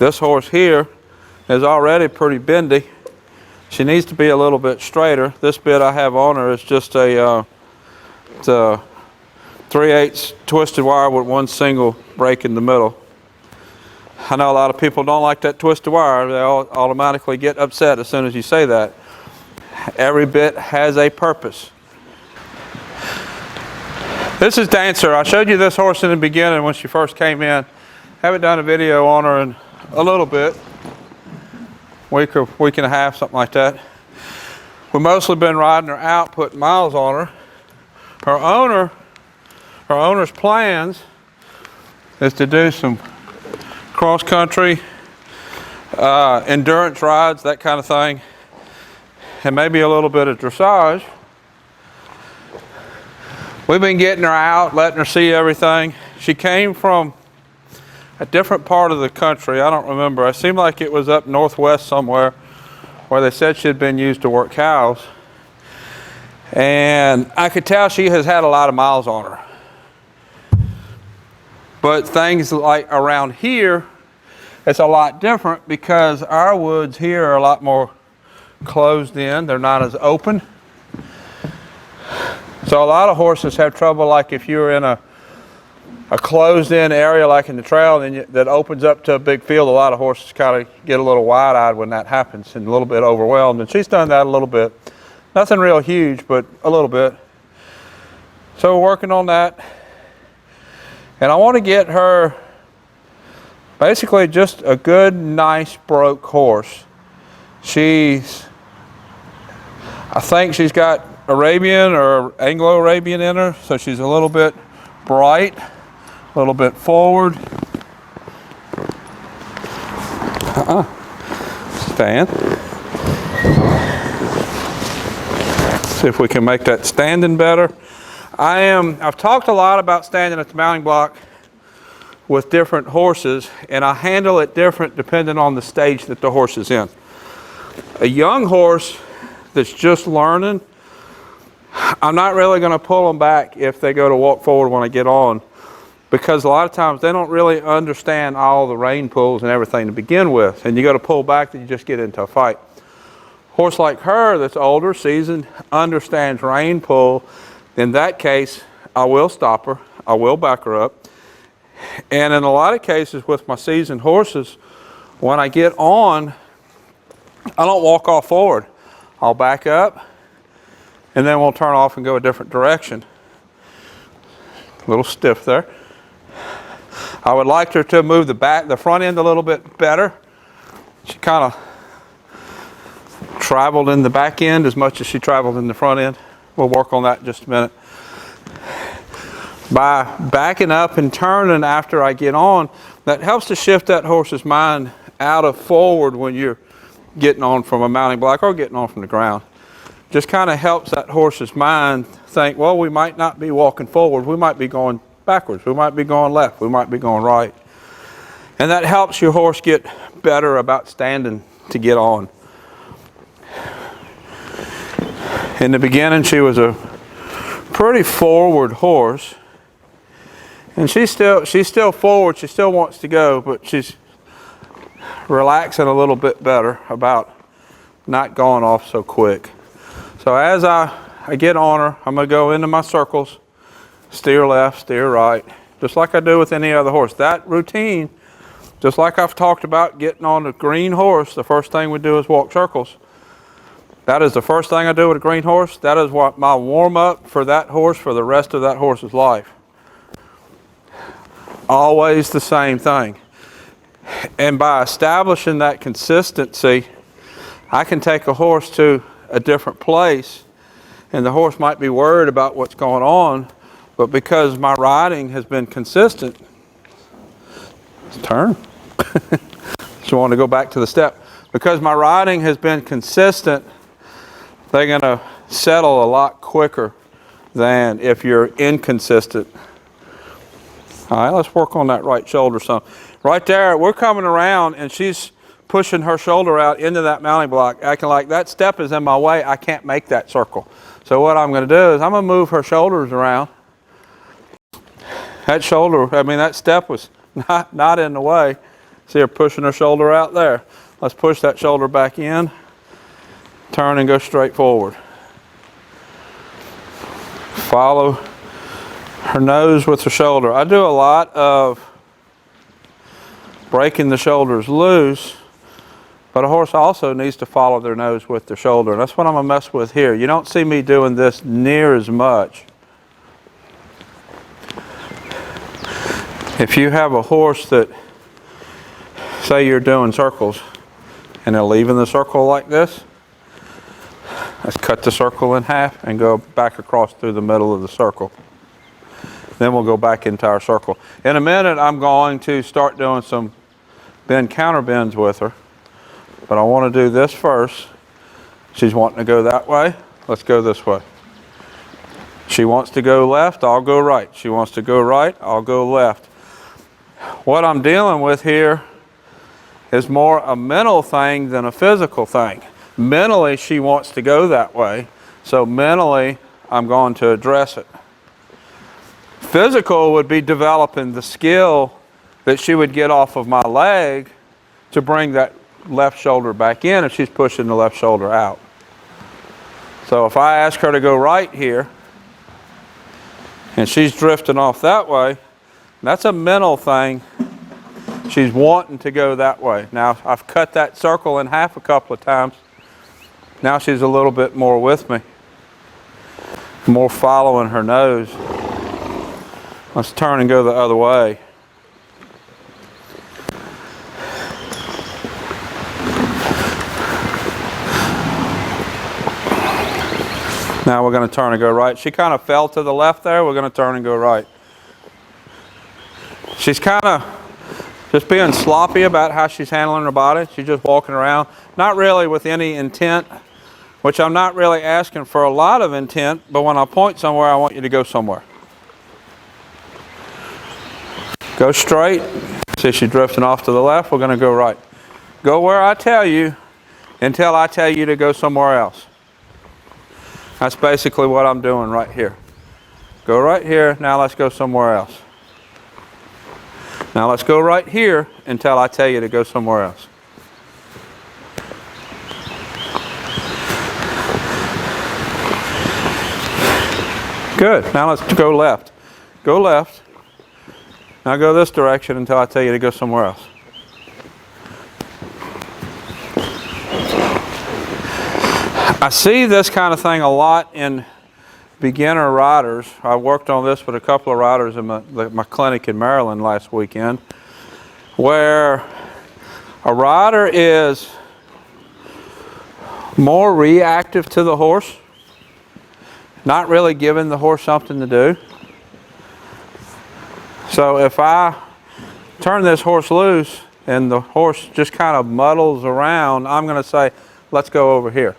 This horse here is already pretty bendy. She needs to be a little bit straighter. This bit I have on her is just a 3/8 twisted wire with one single break in the middle. I know a lot of people don't like that twisted wire. They all automatically get upset as soon as you say that. Every bit has a purpose. This is Dancer. I showed you this horse in the beginning when she first came in. Haven't done a video on her in a little bit. Week and a half, something like that. We've mostly been riding her out, putting miles on her. Her owner's plans is to do some cross-country, endurance rides, that kind of thing, and maybe a little bit of dressage. We've been getting her out, letting her see everything. She came from a different part of the country. I don't remember. It seemed like it was up northwest somewhere where they said she had been used to work cows. And I could tell she has had a lot of miles on her. But things like around here, it's a lot different because our woods here are a lot more closed in. They're not as open. So a lot of horses have trouble, like if you're in a closed in area like in the trail then that opens up to a big field, a lot of horses kind of get a little wide-eyed when that happens and a little bit overwhelmed. And she's done that a little bit. Nothing real huge, but a little bit. So we're working on that. And I want to get her basically just a good, nice broke horse. I think she's got Arabian or Anglo-Arabian in her, so she's a little bit bright, a little bit forward. Stand. See if we can make that standing better. I've talked a lot about standing at the mounting block with different horses, and I handle it different depending on the stage that the horse is in. A young horse that's just learning, I'm not really going to pull them back if they go to walk forward when I get on, because a lot of times they don't really understand all the rein pulls and everything to begin with, and you go to pull back then you just get into a fight. Horse like her that's older, seasoned, understands rein pull. In that case, I will stop her, I will back her up. And in a lot of cases with my seasoned horses, when I get on, I don't walk off forward. I'll back up, and then we'll turn off and go a different direction. A little stiff there. I would like her to move the front end a little bit better. She kind of traveled in the back end as much as she traveled in the front end. We'll work on that in just a minute. By backing up and turning after I get on, that helps to shift that horse's mind out of forward when you're getting on from a mounting block or getting on from the ground. Just kind of helps that horse's mind think, well, we might not be walking forward, we might be going backwards, we might be going left, we might be going right. And that helps your horse get better about standing to get on. In the beginning, she was a pretty forward horse, and she's still forward. She still wants to go, but she's relaxing a little bit better about not going off so quick. So as I get on her, I'm going to go into my circles, steer left, steer right, just like I do with any other horse. That routine, just like I've talked about getting on a green horse, the first thing we do is walk circles. That is the first thing I do with a green horse. That is what my warm-up for that horse for the rest of that horse's life. Always the same thing. And by establishing that consistency, I can take a horse to a different place, and the horse might be worried about what's going on, but because my riding has been consistent, turn. So I want to go back to the step. Because my riding has been consistent, they're going to settle a lot quicker than if you're inconsistent. All right, let's work on that right shoulder some. Right there, we're coming around and she's pushing her shoulder out into that mounting block, acting like that step is in my way. I can't make that circle. So what I'm going to do is I'm going to move her shoulders around. That shoulder, that step was not in the way. See her pushing her shoulder out there. Let's push that shoulder back in, turn and go straight forward. Follow her nose with her shoulder. I do a lot of breaking the shoulders loose, but a horse also needs to follow their nose with their shoulder. And that's what I'm gonna mess with here. You don't see me doing this near as much. If you have a horse that, say you're doing circles, and they're leaving the circle like this, let's cut the circle in half and go back across through the middle of the circle. Then we'll go back into our circle. In a minute, I'm going to start doing some bend counter bends with her, but I want to do this first. She's wanting to go that way. Let's go this way. She wants to go left, I'll go right. She wants to go right, I'll go left. What I'm dealing with here is more a mental thing than a physical thing. Mentally, she wants to go that way, so mentally, I'm going to address it. Physical would be developing the skill that she would get off of my leg to bring that left shoulder back in if she's pushing the left shoulder out. So if I ask her to go right here, and she's drifting off that way, that's a mental thing. She's wanting to go that way. Now, I've cut that circle in half a couple of times. Now she's a little bit more with me, more following her nose. Let's turn and go the other way. Now we're going to turn and go right. She kind of fell to the left there. We're going to turn and go right. She's kind of just being sloppy about how she's handling her body. She's just walking around, not really with any intent, which I'm not really asking for a lot of intent, but when I point somewhere, I want you to go somewhere. Go straight. See, she's drifting off to the left. We're going to go right. Go where I tell you until I tell you to go somewhere else. That's basically what I'm doing right here. Go right here. Now let's go somewhere else. Now let's go right here until I tell you to go somewhere else. Good. Now let's go left. Go left. Now go this direction until I tell you to go somewhere else. I see this kind of thing a lot in beginner riders. I worked on this with a couple of riders in my clinic in Maryland last weekend, where a rider is more reactive to the horse, not really giving the horse something to do. So if I turn this horse loose and the horse just kind of muddles around, I'm going to say, let's go over here.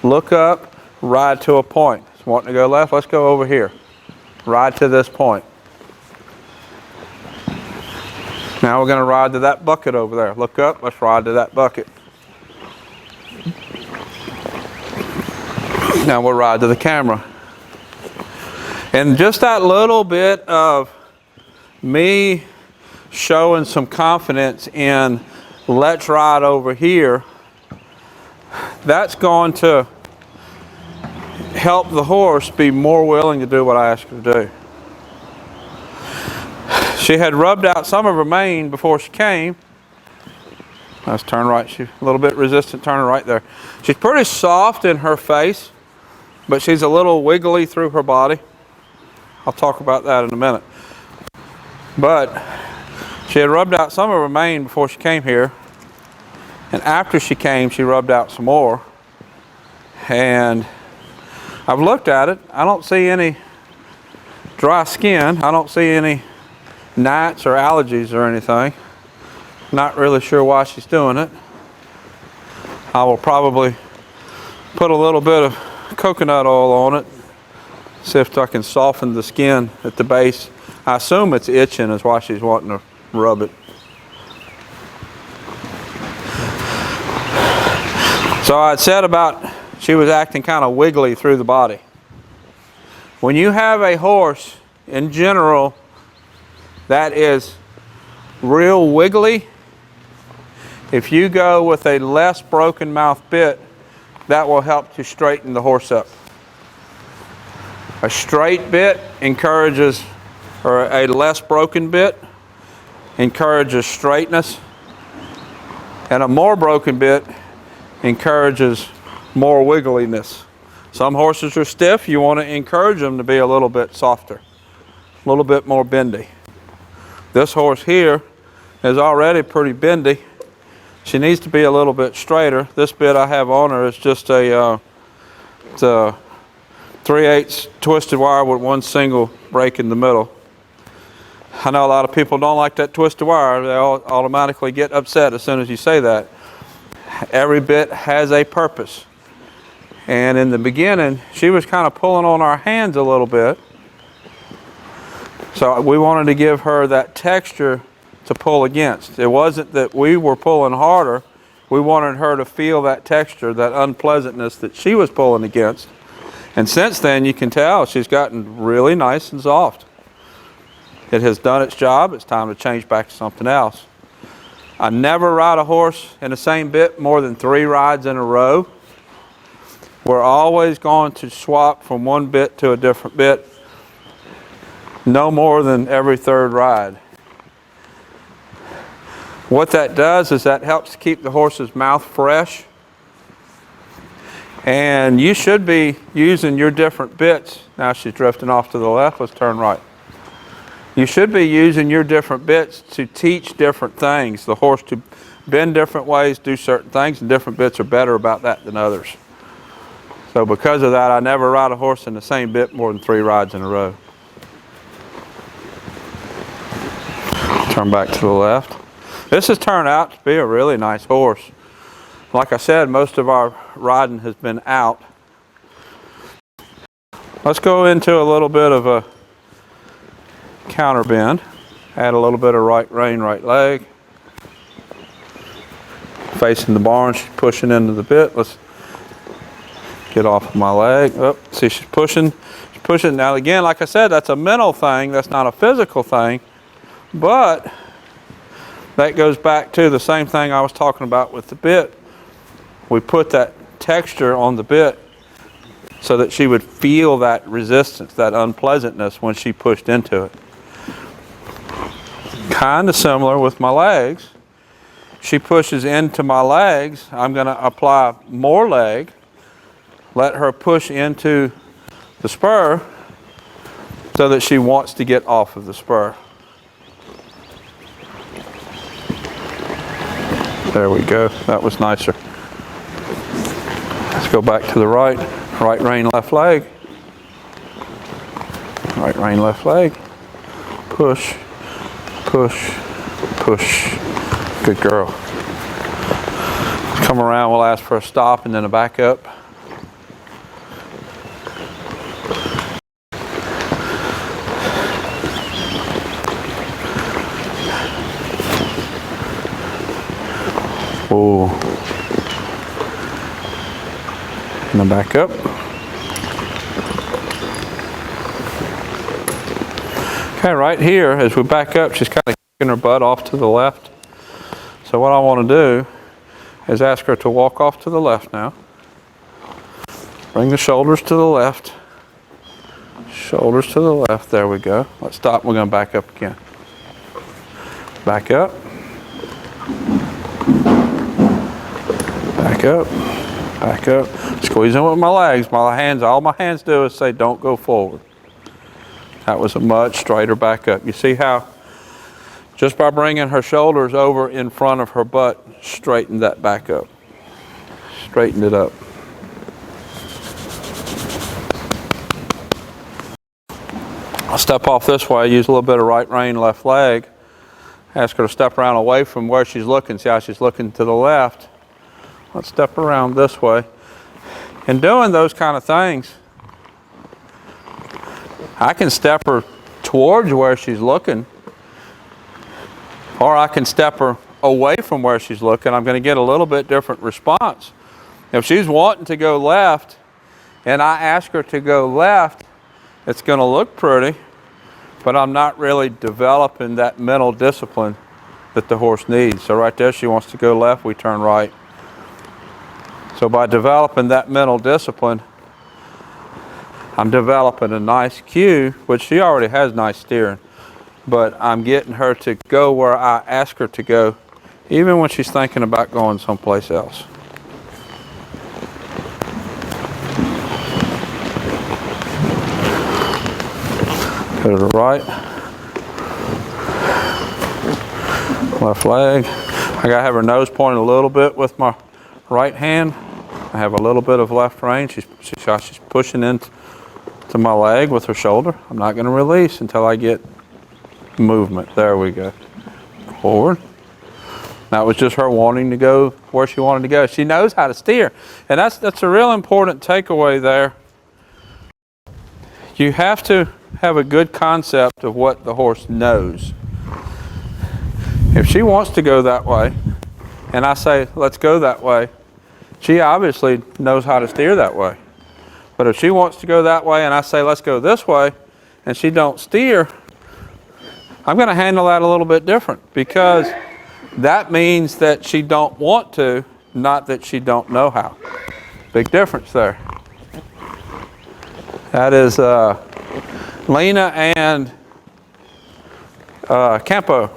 Look up, ride to a point. It's wanting to go left, let's go over here. Ride to this point. Now we're going to ride to that bucket over there. Look up, let's ride to that bucket. Now we'll ride to the camera. And just that little bit of me showing some confidence in let's ride over here, that's going to help the horse be more willing to do what I ask her to do. She had rubbed out some of her mane before she came. Let's turn right. She's a little bit resistant turning right there. She's pretty soft in her face, but she's a little wiggly through her body. I'll talk about that in a minute. But she had rubbed out some of her mane before she came here. And after she came, she rubbed out some more. And I've looked at it. I don't see any dry skin. I don't see any gnats or allergies or anything. Not really sure why she's doing it. I will probably put a little bit of coconut oil on it. See if I can soften the skin at the base. I assume it's itching is why she's wanting to rub it. So I'd said about she was acting kind of wiggly through the body. When you have a horse in general that is real wiggly, if you go with a less broken mouth bit, that will help to straighten the horse up. A straight bit encourages, or a less broken bit encourages straightness, and a more broken bit encourages more wiggliness. Some horses are stiff. You want to encourage them to be a little bit softer, a little bit more bendy. This horse here is already pretty bendy. She needs to be a little bit straighter. This bit I have on her is just a 3/8 twisted wire with one single break in the middle. I know a lot of people don't like that twisted wire. They all automatically get upset as soon as you say that. Every bit has a purpose. And in the beginning, she was kind of pulling on our hands a little bit. So we wanted to give her that texture to pull against. It wasn't that we were pulling harder. We wanted her to feel that texture, that unpleasantness that she was pulling against. And since then, you can tell she's gotten really nice and soft. It has done its job. It's time to change back to something else. I never ride a horse in the same bit more than 3 rides in a row. We're always going to swap from one bit to a different bit, no more than every 3rd ride. What that does is that helps to keep the horse's mouth fresh. And you should be using your different bits. Now she's drifting off to the left. Let's turn right. You should be using your different bits to teach different things. The horse to bend different ways, do certain things, and different bits are better about that than others. So because of that, I never ride a horse in the same bit more than 3 rides in a row. Turn back to the left. This has turned out to be a really nice horse. Like I said, most of our riding has been out. Let's go into a little bit of a counter bend. Add a little bit of right rein, right leg. Facing the barn, she's pushing into the bit. Let's get off of my leg. Oh, see, she's pushing. She's pushing. Now again, like I said, that's a mental thing. That's not a physical thing. But that goes back to the same thing I was talking about with the bit. We put that texture on the bit so that she would feel that resistance, that unpleasantness when she pushed into it. Kind of similar with my legs. She pushes into my legs. I'm going to apply more leg, let her push into the spur so that she wants to get off of the spur. There we go. That was nicer. Let's go back to the right. Right rein, left leg. Right rein, left leg. Push, push, push. Good girl. Come around, we'll ask for a stop and then a back up. Oh. And then back up. Okay, right here, as we back up, she's kind of kicking her butt off to the left. So what I want to do is ask her to walk off to the left now. Bring the shoulders to the left. Shoulders to the left. There we go. Let's stop. We're going to back up again. Back up. Back up. Back up. Squeezing with my legs. My hands, all my hands do is say, don't go forward. That was a much straighter back up. You see how just by bringing her shoulders over in front of her butt, straightened that back up. Straightened it up. I'll step off this way, use a little bit of right rein, left leg. Ask her to step around away from where she's looking. See how she's looking to the left. Let's step around this way. And doing those kind of things, I can step her towards where she's looking, or I can step her away from where she's looking. I'm going to get a little bit different response. If she's wanting to go left and I ask her to go left, it's going to look pretty, but I'm not really developing that mental discipline that the horse needs. So right there, she wants to go left, we turn right. So by developing that mental discipline, I'm developing a nice cue, which she already has nice steering, but I'm getting her to go where I ask her to go, even when she's thinking about going someplace else. Go to the right. Left leg. I gotta have her nose pointed a little bit with my right hand. I have a little bit of left rein. She's pushing into my leg with her shoulder. I'm not gonna release until I get movement. There we go. Forward. That was just her wanting to go where she wanted to go. She knows how to steer. And that's a real important takeaway there. You have to have a good concept of what the horse knows. If she wants to go that way, and I say, let's go that way, she obviously knows how to steer that way. But if she wants to go that way and I say, let's go this way, and she don't steer, I'm going to handle that a little bit different, because that means that she don't want to, not that she don't know how. Big difference there. That is Lena and Campo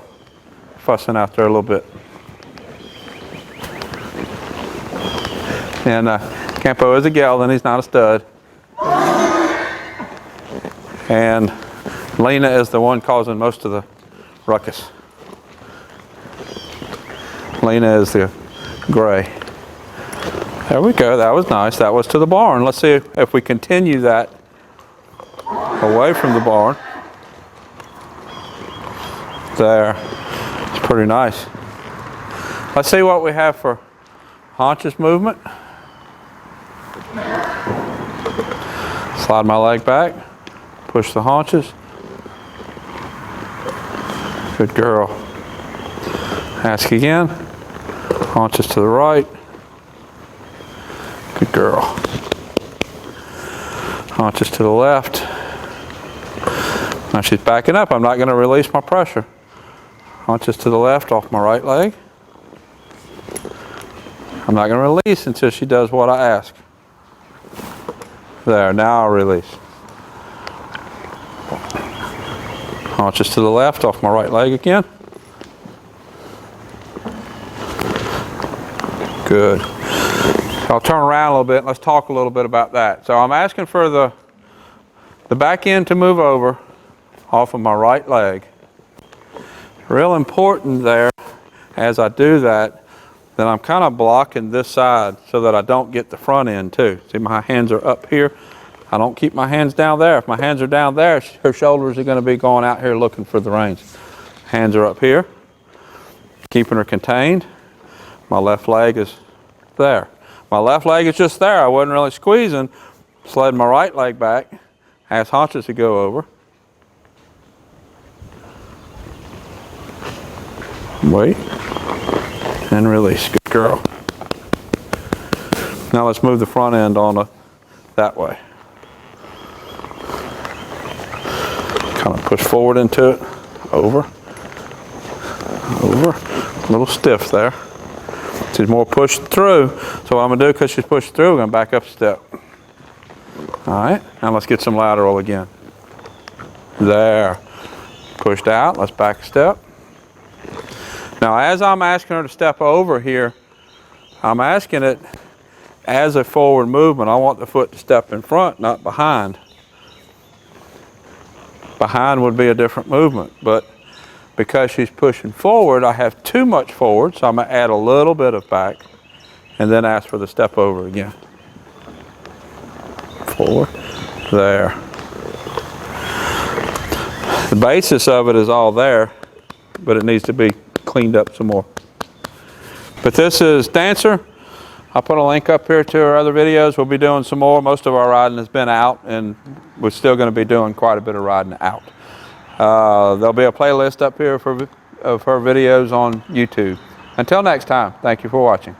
fussing out there a little bit. And Campo is a gelding, he's not a stud. And Lena is the one causing most of the ruckus. Lena is the gray. There we go, that was nice. That was to the barn. Let's see if we continue that away from the barn. There, it's pretty nice. Let's see what we have for haunches movement. Slide my leg back, push the haunches. Good girl. Ask again. Haunches to the right. Good girl. Haunches to the left. Now she's backing up. I'm not going to release my pressure. Haunches to the left off my right leg. I'm not going to release until she does what I ask. There, now I'll release. Haunches to the left off my right leg again. Good. I'll turn around a little bit and let's talk a little bit about that. So I'm asking for the back end to move over off of my right leg. Real important there, as I do that, then I'm kind of blocking this side so that I don't get the front end too. See, my hands are up here. I don't keep my hands down there. If my hands are down there, her shoulders are going to be going out here looking for the reins. Hands are up here, keeping her contained. My left leg is there. My left leg is just there. I wasn't really squeezing. Slid my right leg back. Ask haunches to go over. Wait. And release. Good girl. Now let's move the front end on that way. Kind of push forward into it. Over. Over. A little stiff there. She's more pushed through. So what I'm going to do, because she's pushed through, we're going to back up a step. All right. Now let's get some lateral again. There. Pushed out. Let's back a step. Now as I'm asking her to step over here, I'm asking it as a forward movement. I want the foot to step in front, not behind. Behind would be a different movement, but because she's pushing forward, I have too much forward, so I'm going to add a little bit of back and then ask for the step over again. Forward. There. The basis of it is all there, but it needs to be cleaned up some more. But this is Dancer. I'll put a link up here to our other videos. We'll be doing some more. Most of our riding has been out, and we're still going to be doing quite a bit of riding out. There'll be a playlist up here of her videos on YouTube. Until next time, thank you for watching.